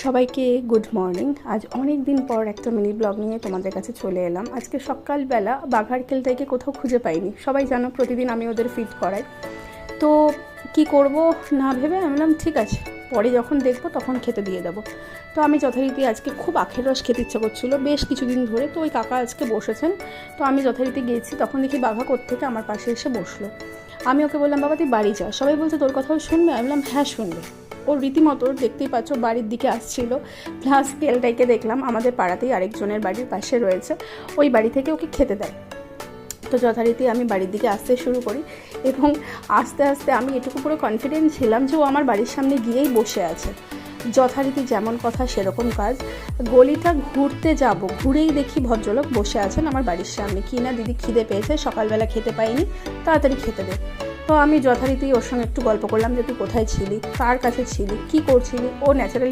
সবাইকে good morning. আজ অনেক দিন পর একটা মিনি ব্লগ নিয়ে তোমাদের কাছে চলে এলাম। আজকে সকালবেলা বাঘারকেলটাকে কোথাও খুঁজে পাইনি। সবাই জানো প্রতিদিন আমি ওদের ফিড করাই, তো কি করব না ভেবে আমি বললাম ঠিক আছে, পরে যখন দেখবো তখন খেতে দিয়ে দেবো। তো আমি যথারীতি আজকে খুব আখের রস খেতে ইচ্ছা করছিলো বেশ কিছুদিন ধরে, তো ওই কাকা আজকে বসেছেন, তো আমি যথারীতি গিয়েছি। তখন দেখি বাঘা কোত্থেকে আমার পাশে এসে বসলো। আমি ওকে বললাম বাবা তুই বাড়ি যা, সবাই বলছে তোর কথাও শুনবে। আমি বললাম হ্যাঁ শুনবে। ওর রীতিমতো দেখতেই পাচ্ছ বাড়ির দিকে আসছিল, প্লাস তেলটাইকে দেখলাম আমাদের পাড়াতেই আরেকজনের বাড়ির পাশে রয়েছে, ওই বাড়ি থেকে ওকে খেতে দেয়। তো যথারীতি আমি বাড়ির দিকে আসতে শুরু করি এবং আস্তে আস্তে আমি এটুকু পুরো কনফিডেন্ট ছিলাম যে ও আমার বাড়ির সামনে গিয়েই বসে আছে। যথারীতি যেমন কথা সেরকম কাজ। গলিটা ঘুরতে যাব, ঘুরেই দেখি ভদ্রলোক বসে আছেন আমার বাড়ির সামনে। কি না দিদি খিদে পেয়েছে, সকালবেলা খেতে পাইনি, তাড়াতাড়ি খেতে দে। তো আমি যথারীতি ওর সঙ্গে একটু গল্প করলাম যে তুই কোথায় ছিলি, কার কাছে ছিলি, কী করছিলি। ও ন্যাচারালি